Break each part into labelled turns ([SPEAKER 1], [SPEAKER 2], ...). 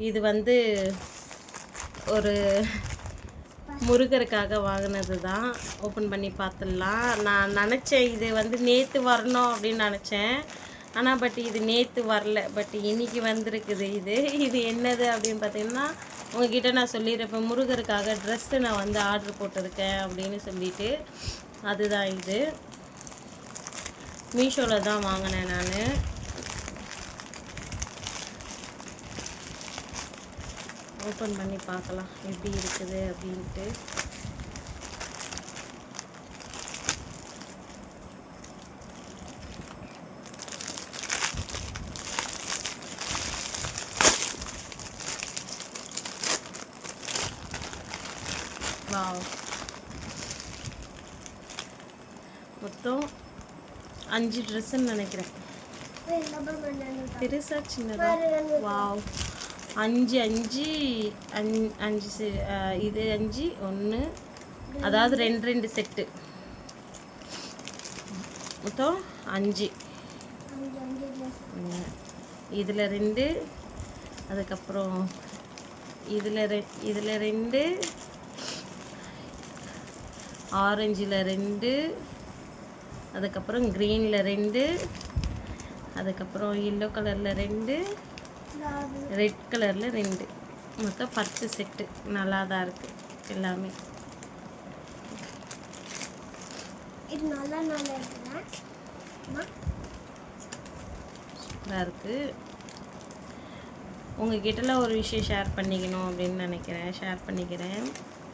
[SPEAKER 1] இது வந்து ஒரு முருகருக்காக வாங்கினது தான். ஓப்பன் பண்ணி பார்த்துடலாம். நான் நினச்சேன் இது வந்து நேற்று வரணும் அப்படின்னு நினச்சேன். ஆனால் பட் இது நேற்று வரல. பட் இன்றைக்கி வந்திருக்குது. இது என்னது அப்படின்னு பார்த்தீங்கன்னா, உங்ககிட்ட நான் சொல்லியிருப்பேன் முருகருக்காக ட்ரெஸ்ஸு நான் வந்து ஆர்டர் போட்டிருக்கேன் அப்படின்னு சொல்லிட்டு, அதுதான் இது. மீஷோவில் தான் வாங்கினேன் நான். ஓப்பன் பண்ணி பார்க்கலாம் எப்படி இருக்குது அப்படின்ட்டு. வாவ், மொத்தம் 5 ட்ரெஸ்ஸுன்னு நினைக்கிறேன். பெருசா சின்னதா? வாவ், 5 5 5 இது 5 1, அதாவது 2 செட்டு, மொத்தம் 5. இதில் 2, அதுக்கப்புறம் இதில் 2, ஆரஞ்சில் 2, அதுக்கப்புறம் க்ரீனில் 2, அதுக்கப்புறம் எல்லோ கலரில் 2, ரெட் கலரில் 2, மொத்தம் 10 செட்டு. நல்லா தான் இருக்குது எல்லாமே. சூப்பராக இருக்குது. உங்ககிட்டலாம் ஒரு விஷயம் ஷேர் பண்ணிக்கணும் அப்படின்னு நினைக்கிறேன். ஷேர் பண்ணிக்கிறேன்.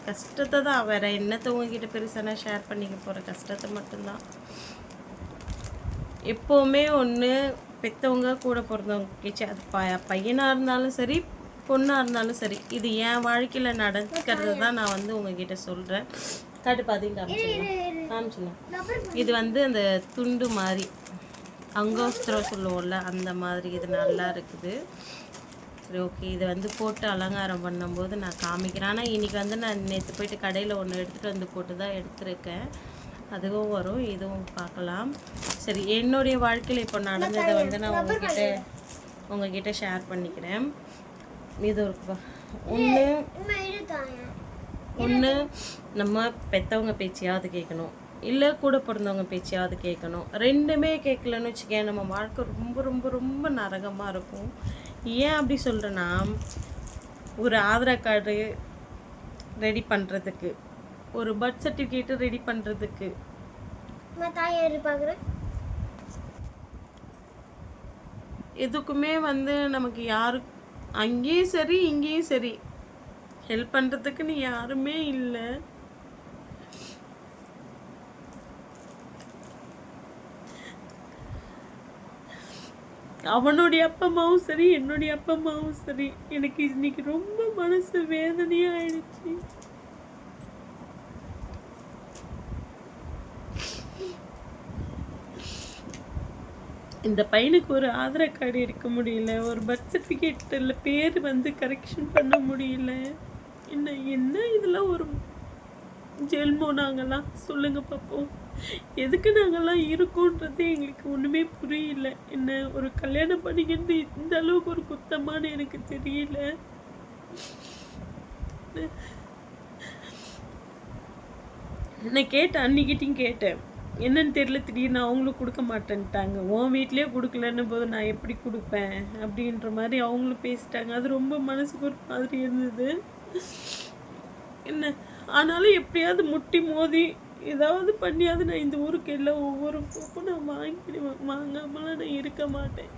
[SPEAKER 1] கஷ்டத்தை தான், வேறு என்னத்தை உங்ககிட்ட பெருசானா ஷேர் பண்ணிக்க போகிற, கஷ்டத்தை மட்டும்தான். எப்போவுமே ஒன்று பெற்றவங்க கூட பிறந்தவங்க கேச்சு, அது பையனாக இருந்தாலும் சரி பொண்ணாக இருந்தாலும் சரி, இது என் வாழ்க்கையில் நடக்கிறது தான் நான் வந்து உங்ககிட்ட சொல்கிறேன். காட்டு பார்த்தீங்க காமிச்சுங்க. இது வந்து அந்த துண்டு மாதிரி அங்கோஸ்திரம் சொல்லுவோம்ல, அந்த மாதிரி. இது நல்லா இருக்குது. சரி, ஓகே. இதை வந்து போட்டு அலங்காரம் பண்ணும்போது நான் காமிக்கிறேன். ஆனால் இன்றைக்கி வந்து நான் நேற்று போயிட்டு கடையில் ஒன்று எடுத்துகிட்டு வந்து போட்டு தான் எடுத்துருக்கேன். அதுவும் வரும், இதுவும் பார்க்கலாம். சரி, என்னுடைய வாழ்க்கையில் இப்போ நடந்ததை வந்து நான் உங்ககிட்ட ஷேர் பண்ணிக்கிறேன். இது இருக்குப்பா. ஒன்று நம்ம பெற்றவங்க பேச்சையாவது கேட்கணும், இல்லை கூட பிறந்தவங்க பேச்சையாவது கேட்கணும். ரெண்டுமே கேட்கலன்னு வச்சுக்கேன், நம்ம வாழ்க்கை ரொம்ப ரொம்ப ரொம்ப நரகமாக இருக்கும். ஏன் அப்படி சொல்கிறேன்னா, ஒரு ஆதார் கார்டு ரெடி பண்ணுறதுக்கு, ஒரு பர்த் சர்டிஃபிகேட்டு ரெடி பண்ணுறதுக்கு, எதுக்குமே வந்து நமக்கு யாரு அங்கேயும் சரி இங்கேயும் சரி ஹெல்ப் பண்ணுறதுக்குன்னு யாருமே இல்லை. அவனுடைய அப்பா அம்மாவும் சரி என்னுடைய அப்பா அம்மாவும் சரி, எனக்கு இன்னைக்கு ரொம்ப மனசு வேதனையாக ஆயிடுச்சு. இந்த பையனுக்கு ஒரு ஆதார் கார்டு எடுக்க முடியல, ஒரு பர்த் சர்டிஃபிகேட்டில் பேர் வந்து கரெக்ஷன் பண்ண முடியல. என்ன இதெல்லாம் ஒரு ஜெல்மோ? நாங்கள்லாம் சொல்லுங்கள் பார்ப்போம், எதுக்கு நாங்கள்லாம் இருக்கோன்றது எங்களுக்கு ஒன்றுமே புரியல. என்ன ஒரு கல்யாணம் பண்ணிக்கிறது இந்த அளவுக்கு ஒரு குத்தமானு எனக்கு தெரியல. நான் கேட்டேன், அன்னிக்கிட்டையும் கேட்டேன், என்னன்னு தெரியல, திடீர்னு அவங்களும் கொடுக்க மாட்டேன்ட்டாங்க. உன் வீட்லேயே கொடுக்கலன்னு போது நான் எப்படி கொடுப்பேன் அப்படின்ற மாதிரி அவங்களும் பேசிட்டாங்க. அது ரொம்ப மனசுக்கு ஒரு மாதிரி இருந்தது. என்ன ஆனாலும் எப்படியாவது முட்டி மோதி ஏதாவது பண்ணியாவது நான் இந்த ஊருக்கு எல்லாம் ஒவ்வொரு பூப்பும் நான் வாங்கிடுவேன். வாங்காமலாம் நான் இருக்க மாட்டேன்.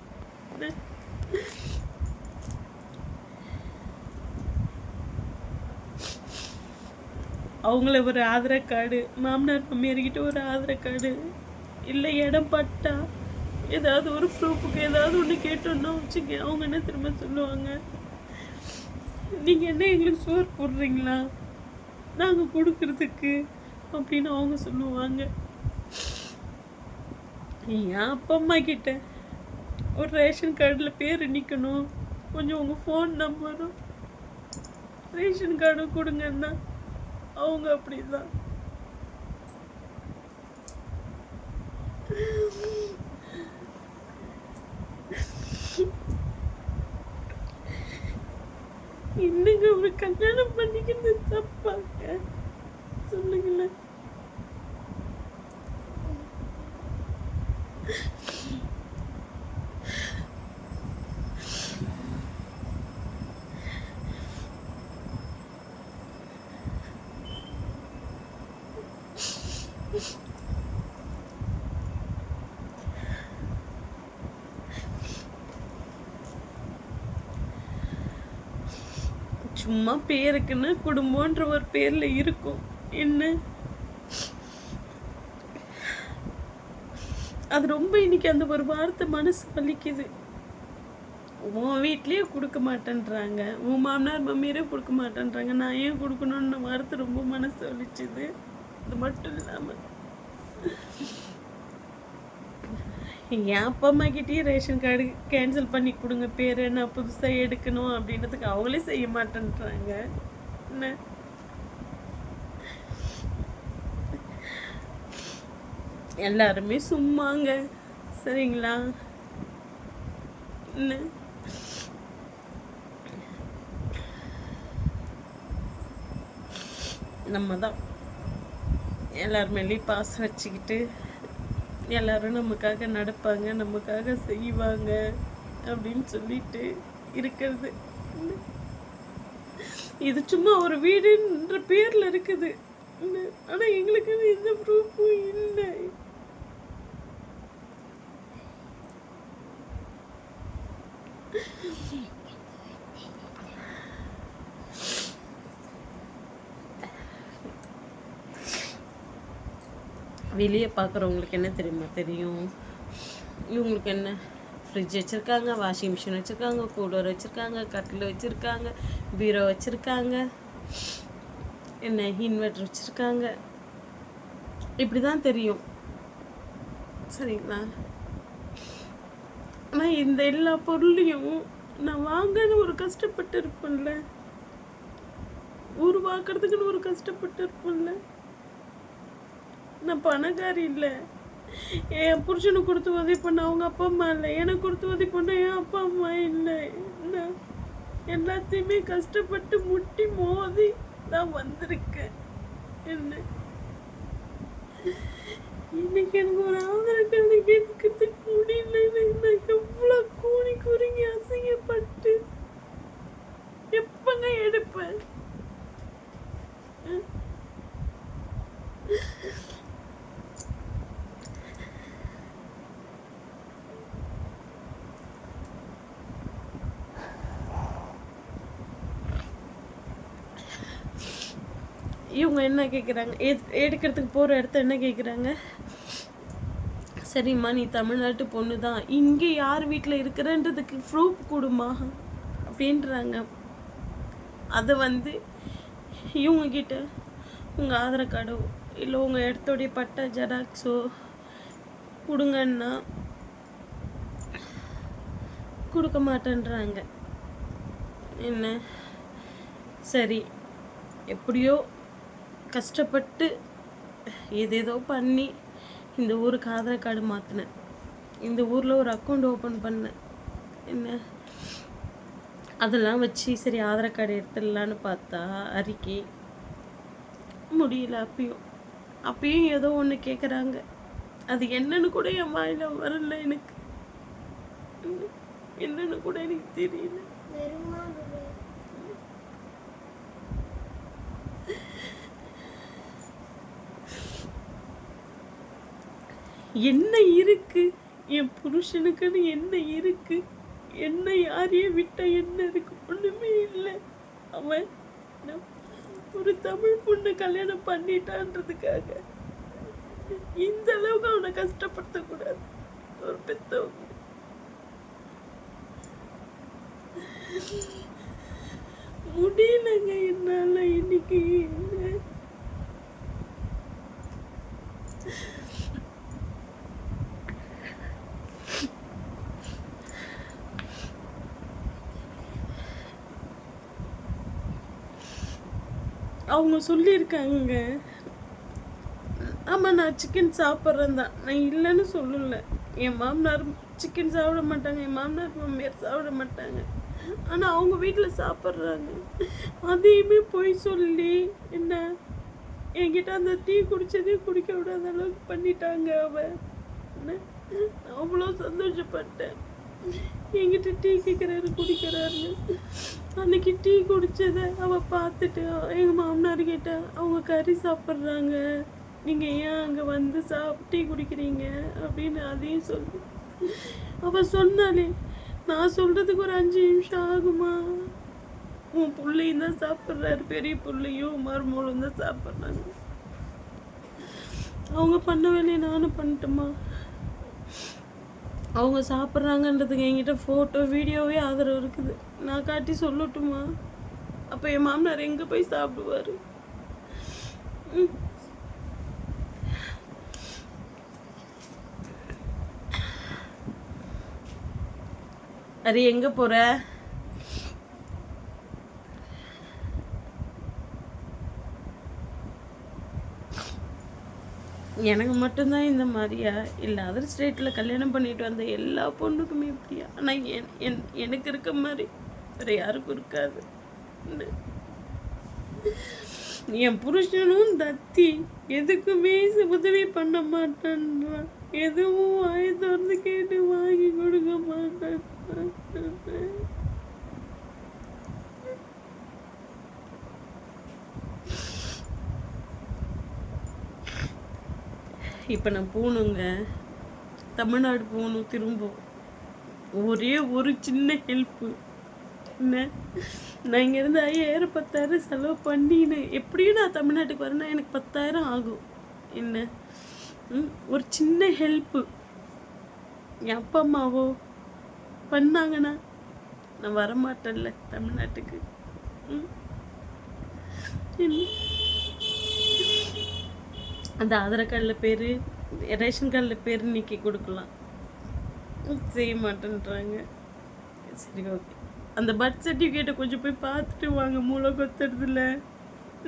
[SPEAKER 1] அவங்கள ஒரு ஆதார் கார்டு, மாமனார் மாமியார்கிட்ட ஒரு ஆதார் கார்டு, இல்லை இடம் பட்டா ஏதாவது ஒரு ப்ரூஃபுக்கு ஏதாவது ஒன்று கேட்டோன்னா வச்சுக்க, அவங்க என்ன திரும்ப சொல்லுவாங்க, நீங்கள் என்ன எங்களுக்கு சோறு போடுறீங்களா நாங்கள் கொடுக்கறதுக்கு அப்படின்னு அவங்க சொல்லுவாங்க. என் அப்பா அம்மா கிட்ட ஒரு ரேஷன் கார்டில் பேர் நிற்கணும், கொஞ்சம் உங்கள் ஃபோன் நம்பரும் ரேஷன் கார்டும் கொடுங்கன்னா அவங்க அப்படிதான். இன்னைக்கு ஒரு கல்யாணம் பண்ணிக்கிறது தப்பாங்க சொல்லுங்களேன். சும்மா பேருக்குன்னு குடும்பம்ன்ற ஒரு பேர்ல இருக்கும். என்ன அது ரொம்ப இன்னைக்கு அந்த ஒரு வார்த்தை மனசு வலிக்குது. உன் வீட்லயே கொடுக்க மாட்டேன்றாங்க, உன் மாமனார் மாமியாரே கொடுக்க மாட்டேன்றாங்க, நான் ஏன் கொடுக்கணும்னு வார்த்தை ரொம்ப மனசு வலிச்சுது. அது மட்டும் இல்லாம என் அப்பா அம்மா கிட்டேயே ரேஷன் கார்டு கேன்சல் பண்ணி கொடுங்க பேர் நான் புதுசாக எடுக்கணும் அப்படின்றதுக்கு அவங்களே செய்ய மாட்டேன்றாங்க. என்ன எல்லாருமே சும்மாங்க, சரிங்களா? என்ன நம்ம தான் எல்லாருமேலேயும் பாசம் வச்சுக்கிட்டு எல்லாரும் நமக்காக நடப்பாங்க, நமக்காக செய்வாங்க அப்படின்னு சொல்லிட்டு இருக்கிறது. இது சும்மா ஒரு வீடுன்ற பேர்ல இருக்குது. ஆனா எங்களுக்கு எந்த ப்ரூஃபும் இல்லை. வெளியே பார்க்குறவங்களுக்கு என்ன தெரியுமா தெரியும்? இவங்களுக்கு என்ன ஃப்ரிட்ஜ் வச்சுருக்காங்க, வாஷிங் மிஷின் வச்சுருக்காங்க, கூலர் வச்சுருக்காங்க, கட்டில் வச்சுருக்காங்க, பீரோ வச்சுருக்காங்க, என்ன இன்வெர்டர் வச்சுருக்காங்க, இப்படி தான் தெரியும், சரிங்களா? ஆனால் இந்த எல்லா பொருளையும் நான் வாங்கன்னு ஒரு கஷ்டப்பட்டு இருப்பேன்ல, உருவாக்குறதுக்குன்னு ஒரு கஷ்டப்பட்டு இருப்பேன்ல. நான் பணக்காரி இல்லை, என் புருஷனுக்கு கொடுத்து உதவி பண்ண அவங்க அப்பா அம்மா இல்லை, எனக்கு கொடுத்து உதவி பண்ண என் அப்பா அம்மா இல்லை. நான் எல்லாத்தையுமே கஷ்டப்பட்டு முட்டி மோதி நான் வந்திருக்கேன். என்ன இன்னைக்கு எனக்கு ஒரு ஆதரவு கார்டு கேட்கறதுக்கு முடியல. நான் எவ்வளோ கூணி குறுங்கி அசிங்கப்பட்டு எப்பங்க எடுப்பேன்? இவங்க என்ன கேட்குறாங்க, எடுக்கிறதுக்கு போகிற இடத்த என்ன கேட்குறாங்க? சரிம்மா நீ தமிழ்நாட்டு பொண்ணு தான், இங்கே யார் வீட்டில் இருக்கிறன்றதுக்கு ப்ரூஃப் கொடுமா அப்படின்றாங்க. அதை வந்து இவங்கக்கிட்ட உங்கள் ஆதார் கார்டோ இல்லை உங்கள் இடத்தோடைய பட்டா ஜெராக்ஸோ கொடுங்கன்னா கொடுக்க மாட்டேன்றாங்க. என்ன சரி, எப்படியோ கஷ்டப்பட்டு ஏதேதோ பண்ணி இந்த ஊருக்கு ஆதார் கார்டு மாற்றினேன், இந்த ஊரில் ஒரு அக்கௌண்ட் ஓப்பன் பண்ணேன். என்ன அதெல்லாம் வச்சு சரி ஆதார் கார்டு எடுத்துடலான்னு பார்த்தா அறிக்கை முடியல. அப்பயும் ஏதோ ஒன்று கேட்குறாங்க. அது என்னன்னு கூட என் வாயில வரல. எனக்கு என்னன்னு கூட எனக்கு தெரியல. என்ன இருக்கு என் புருஷனுக்குன்னு? என்ன இருக்கு? என்ன யாரையும் விட்ட என்ன இருக்கு? ஒண்ணுமே இல்லை. அவன் ஒரு தமிழ் பொண்ணு கல்யாணம் பண்ணிட்டான்றதுக்காக இந்த அளவுக்கு அவனை கஷ்டப்படுத்த கூடாது ஒரு பெத்தவங்க. முடியலங்க என்னால இன்னைக்கு. அவங்க சொல்லியிருக்காங்க, ஆமாம் நான் சிக்கன் சாப்பிட்றேன் தான், நான் இல்லைன்னு சொல்லலை. என் மாமனார் சிக்கன் சாப்பிட மாட்டாங்க, என் மாமனார் மாமியார் சாப்பிட மாட்டாங்க. ஆனா அவங்க வீட்டுல சாப்பிடுறாங்க. அதையுமே போய் சொல்லி என்ன என்கிட்ட அந்த டீ குடிச்சதே குடிக்க விடாத அளவுக்கு பண்ணிட்டாங்க. அவ அவ்வளோ சந்தோஷப்பட்டேன். என்கிட்ட டீ கேட்குறாரு குடிக்கிறாருன்னு. அன்னைக்கு டீ குடிச்சத அவ பார்த்துட்டு எங்க மாமனார் கிட்ட அவங்க கறி சாப்பிட்றாங்க, நீங்க ஏன் அங்க வந்து டீ குடிக்கிறீங்க அப்படின்னு அதையும் சொல்லி அவ சொன்னாலே, நான் சொல்றதுக்கு ஒரு 5 நிமிஷம் ஆகுமா? உன் பிள்ளையும் தான் சாப்பிட்றாரு, பெரிய பிள்ளையும் மருமகளும் தான் சாப்பிட்றாங்க. அவங்க பண்ண வேலையை நானும் பண்ணட்டுமா? அவங்க சாப்பிட்றாங்கன்றதுக்கு என்கிட்ட ஃபோட்டோ வீடியோவே ஆதரவு இருக்குது. நான் காட்டி சொல்லட்டுமா? அப்போ என் மாமனார் எங்கே போய் சாப்பிடுவார்? அது எங்கே போகிற? எனக்கு மட்டும்தான் இந்த மாதிரியா? இல்லை அதர் ஸ்டேட்டில் கல்யாணம் பண்ணிட்டு வந்த எல்லா பொண்ணுக்குமே இப்படியா? ஆனால் எனக்கு இருக்க மாதிரி வேறு யாருக்கும் இருக்காது. என் புருஷனும் தத்தி எதுக்குமே உதவி பண்ண மாட்டேன்றான். எதுவும் வாயை திறந்து கேட்டு வாங்கி கொடுக்க மாட்டேன். இப்போ நான் போகணுங்க, தமிழ்நாடு போகணும். திரும்ப ஒரே ஒரு சின்ன ஹெல்ப்பு என்ன, நான் இங்கேருந்து 5000 10,000 செலவு பண்ணினேன். எப்படியும் நான் தமிழ்நாட்டுக்கு வரேன்னா எனக்கு 10,000 ஆகும். என்ன ஒரு சின்ன ஹெல்ப்பு என் அப்பா அம்மாவோ பண்ணாங்கன்னா நான் வரமாட்டேன்ல தமிழ்நாட்டுக்கு. அந்த ஆதார் கார்டில் பேர், ரேஷன் கார்டில் பேர் நீக்கி கொடுக்கலாம். செய்ய மாட்டேன்றாங்க. சரி ஓகே, அந்த பர்த் சர்டிஃபிகேட்டை கொஞ்சம் போய் பார்த்துட்டு வாங்க. மூளை கொத்துறதுல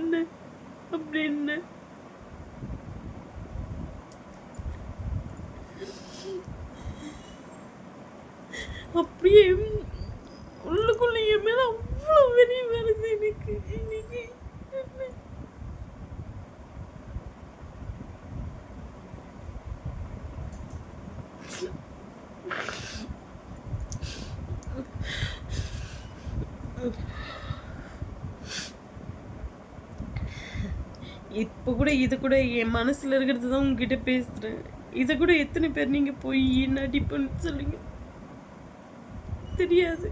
[SPEAKER 1] என்ன அப்படின்னு அப்படியே உள்ளுக்குள்ள என் மேல அவ்வளோ வெறி வருது எனக்கு இன்னைக்கு. இப்போ கூட இது கூட என் மனசுல இருக்கிறது தான் உங்ககிட்ட பேசுறேன். இதை கூட எத்தனை பேர் நீங்க போய் நடிப்புன்னு சொல்லுங்க, தெரியாது.